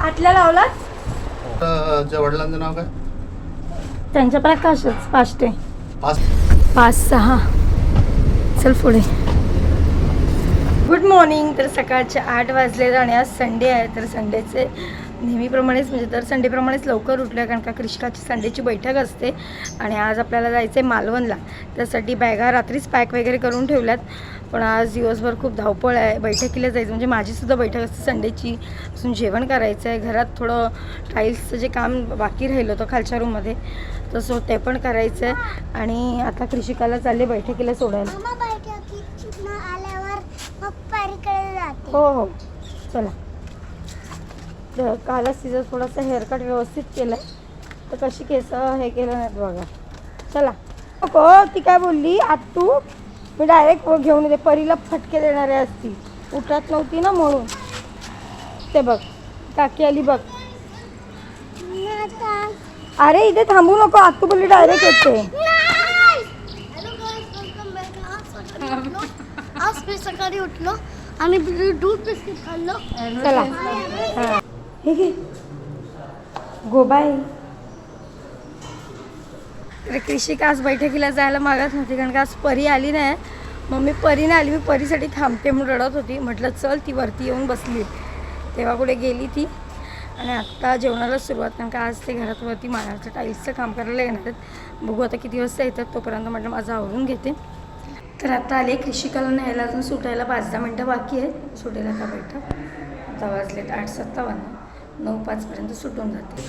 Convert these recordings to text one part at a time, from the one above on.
आठला लावलात? तुझ्या वडिलांचं नाव काय? त्यांच्या प्रकाशच पाष्टे. 5-6. चल पुढे. Good morning. तर सकाळचे 8 वाजले आणि आज संडे आहे. तर संडेचे नेहमीप्रमाणेच म्हणजे दर संडेप्रमाणेच लवकर उठलं कारण का कृष्णाची संडेची बैठक असते आणि आज आपल्याला जायचं आहे मालवणला. त्यासाठी बॅगा रात्रीच पॅक वगैरे करून ठेवल्यात. पण आज दिवसभर खूप धावपळ आहे. बैठकीला जायचं म्हणजे माझीसुद्धा बैठक असते संडेची. असून जेवण करायचं आहे. घरात थोडं टाईल्सचं जे काम बाकी राहिलं होतं खालच्या रूममध्ये तसं ते पण करायचं आहे. आणि आता कृषिकाला चालले बैठकीला सोडायला. हो हो चला. तर कालच तिचं थोडंसं हेअरकट व्यवस्थित केलं आहे तर कशी केस हे केलं नाहीत बघा. चला नको ती काय बोलली आत्तू मी डायरेक्ट घेऊन येते. परीला फटके देणारे असती उठत नव्हती ना म्हणून. ते बघ काकी आली बघ. अरे इथे थांबू नको आत्तू बोलली डायरेक्ट येते. आज मी सकाळी उठलो आणि दूध बिस्किट खाल्लं. चला हां हे घे गोबाई. तर कृषिका आज बैठकीला जायला मागत नव्हती कारण का आज परी आली नाही. मग मी परीने आली. मी परीसाठी थांबते म्हणून रडत होती. म्हटलं चल ती वरती येऊन बसली. तेव्हा कुठे गेली ती. आणि आत्ता जेवणाला सुरुवात कारण का आज ते घरात वरती मानाचं टाईल्सचं काम करायला येणार आहेत. बघू आता किती वाजता येतात. तोपर्यंत म्हटलं माझं आवरून घेते. तर आता आले कृषिकाला न्यायला अजून सुटायला 5-10 मिनटं बाकी आहेत. सुटेल आता बैठक. आता वाजलेत 8:57. 9:05 सुटून जाते.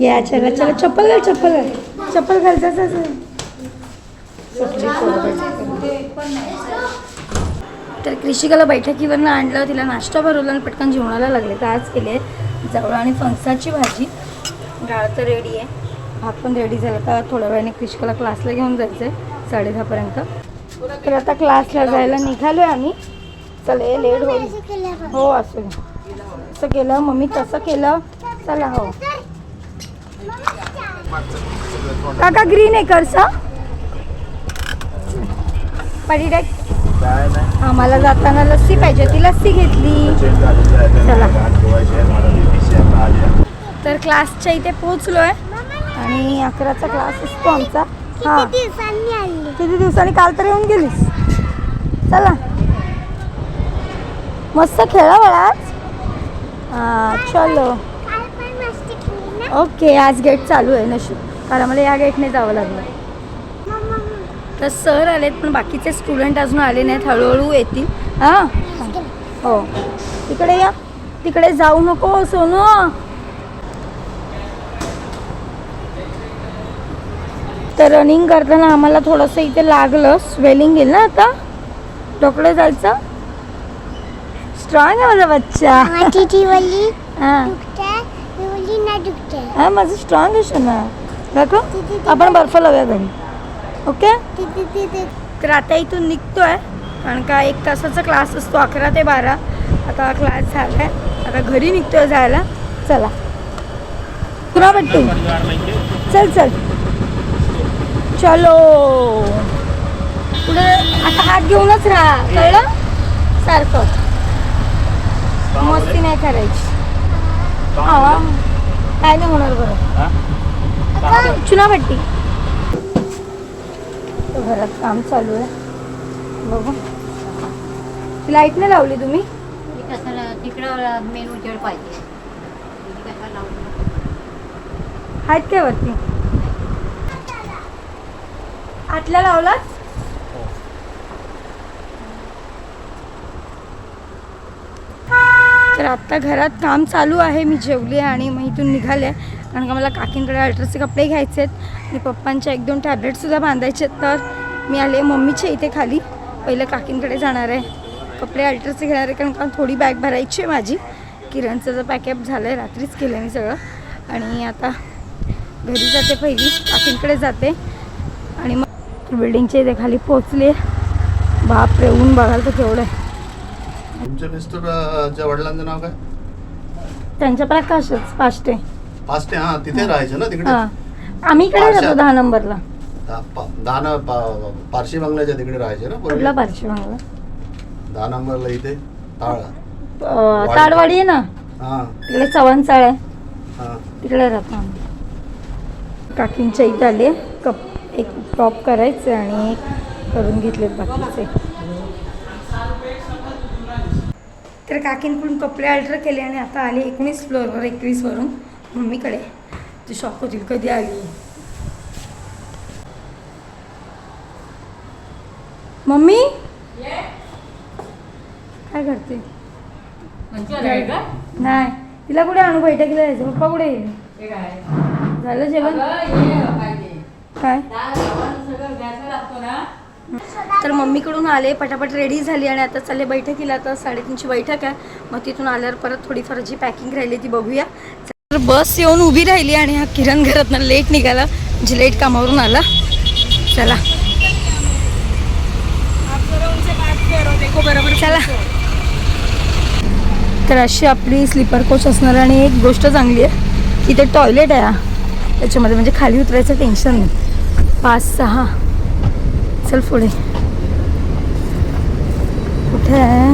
या चला चला चप्पल घाल चप्पल घाल चप्पल घालचाच. तर कृषिकाला बैठकीवरनं आणलं. तिला नाश्ता भरवला आणि पटकन जेवणाला लागले. तर आज केले जवळ आणि फणसाची भाजी. डाळ तर रेडी आहे. भात पण रेडी झाला. तर थोड्या वेळाने कृषिकाला क्लासला घेऊन जायचं आहे 10:30पर्यंत. तर आता क्लासला जायला निघालो आहे आम्ही. चला हे लेट होईल. हो असू दे. असं केलं मम्मी तसं केलं. चला हो काका ग्रीन एकर्स पडिडेक. आम्हाला जाताना लस्सी पाहिजे होती लस्सी घेतली. चला तर क्लासच्या इथे पोचलो आहे आणि 11चा क्लास असतो आमचा. हां किती दिवसांनी काल तर येऊन गेलीस. चला मस्त खेळा बाळा आज. हां चलो ओके. आज गेट चालू आहे नशीब कारण मला या गेटने जावं लागलं. तर सर आलेत पण बाकीचे स्टुडंट अजून आले नाहीत. हळूहळू येतील. हां हो तिकडे या. तिकडे जाऊ नको सोनू. तर रनिंग करताना आम्हाला थोडंसं इथे लागलं. स्वेलिंग येईल ना आता. डोकडे जायचं. स्ट्रॉंग आहे माझा बच्चा. हां हां माझं स्ट्रॉंग आहे ना. दाखव. आपण बर्फ लावूया घरी. ओके. तर आता इथून निघतोय कारण का 1 तासाचा क्लास असतो 11 ते 12. आता क्लास झाला आहे. आता घरी निघतोय जायला. चला तुला भेटतो. चल चल चलो. पुढे आता हात घेऊनच राहा कळलं. सारखं मस्ती नाही करायची. हां काय नाही होणार बरं. चुनाभट्टी घरात काम चालू आहे. बघू लाईट नाही लावली तुम्ही. तिकडं मेन उजेड पाहिजे. आहेत काय वरती. 8ला लावलात. तर आत्ता घरात काम चालू आहे. मी जेवली आणि मग इथून निघाले कारण का मला काकींकडे अल्ट्राचे कपडे घ्यायचे आहेत आणि पप्पांच्या 1-2 टॅब्लेटसुद्धा बांधायचे आहेत. तर मी आले मम्मीच्या इथे खाली. पहिलं काकींकडे जाणार आहे. कपडे अल्ट्राचे घेणार आहे कारण का थोडी बॅग भरायची आहे माझी. किरणचं जर पॅकअप झालं आहे रात्रीच केलं मी सगळं. आणि आता घरी जाते पहिली काकींकडे जाते आणि मग बिल्डिंगच्या इथे खाली पोचले. बापरे ऊन बघाल तर केवढं आहे. तुमच्या मिस्टरच्या वडिलांचं नाव काय? त्यांच्या प्रकाशच पाष्टे. हां तिथे राहायचं ना तिकडे. आम्ही इकडे राहतो 10 नंबरला. पारशी बंगल्याच्या तिकडे राहायचे ना. कुठला पारशी बंगला? 10 नंबरला इथे ताडवाडी आहे ना. हां तिकडे चव्हाणचाळ आहे, हां तिकडे राहतो आम्ही. काकींच्या इथे आले कप एक टॉप करायचे आणि एक करून घेतलेत बाकीचे. तर काकींकडून कपडे ऑर्डर केले आणि आता आले 19 फ्लोअरवर 21वरून मम्मीकडे. ती शॉक होतील कधी आली. मम्मी काय करते? नाही, तिला कुठे आणू बैठकीला जायचं. पप्पा कुठे येईल? झालं जेवण काय? तर मम्मीकडून आले, पटापट रेडी झाली आणि आता चालले बैठकीला. आता 3:30ची बैठक आहे. मग तिथून आल्यावर परत थोडीफार जी पॅकिंग राहिली ती बघूया. तर बस येऊन उभी राहिली आणि हा किरण घरातनं लेट निघाला, म्हणजे लेट कामावरून आला. चला चला. तर अशी आपली स्लीपर कोच असणार आणि एक गोष्ट चांगली आहे की ते टॉयलेट आहे त्याच्यामध्ये, म्हणजे खाली उतरायचं टेन्शन नाही. 5-6 चल पुढे. कुठे आहे?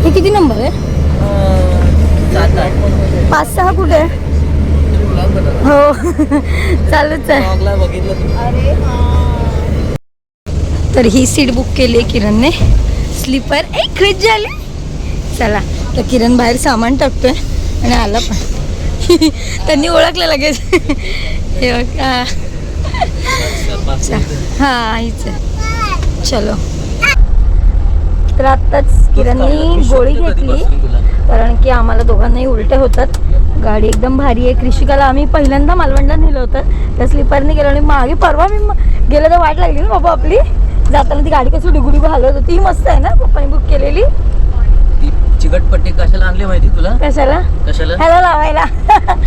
हे किती नंबर आहे? 5-6 कुठे आहे? हो चालूच आहे. तर ही सीट बुक केली आहे किरणने, स्लीपर. एक खुश झाली. चला तर किरण बाहेर सामान टाकतोय आणि आला पण. त्यांनी ओळखलं लगेच. हे बघा हां हीच आहे. चलो. तर आत्ताच किरणनी गोळी घेतली कारण की आम्हाला दोघांनाही उलटे होतात. गाडी एकदम भारी आहे. कृषिकाला आम्ही पहिल्यांदा मालवणला नेलं होतं, त्या स्लीपरने गेलो आणि मागे परवा मी गेलं तर वाट लागली ना बाबा आपली. जाताना ती गाडी कशी डुगुडुगू हलत होती. ही मस्त आहे ना पप्पानी बुक केलेली. चिकटपट्टी कशाला आणली माहिती तुला? कशाला? कशाला? ह्याला लावायला.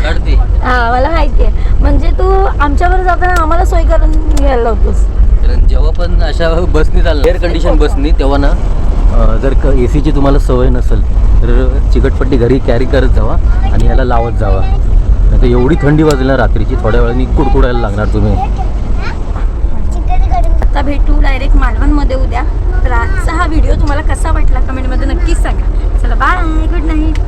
काढते. हा मला माहिती आहे. म्हणजे तू आमच्यावर जाताना आम्हाला सोय करून घ्यायला लावतोस. कारण जेव्हा पण अशा बसनी चालणार एअर कंडिशन बसनी तेव्हा ना जर एसीची तुम्हाला सवय नसेल तर चिकटपट्टी घरी कॅरी करत जावा आणि याला लावत जावा. नाही तर एवढी थंडी वाजली ना रात्रीची, थोड्या वेळाने कुडकुडायला लागणार तुम्ही. आता भेटू डायरेक्ट मालवणमध्ये उद्या. तर आजचा हा व्हिडिओ तुम्हाला कसा वाटला कमेंटमध्ये नक्कीच सांगा. चला बाय, गुड नाईट.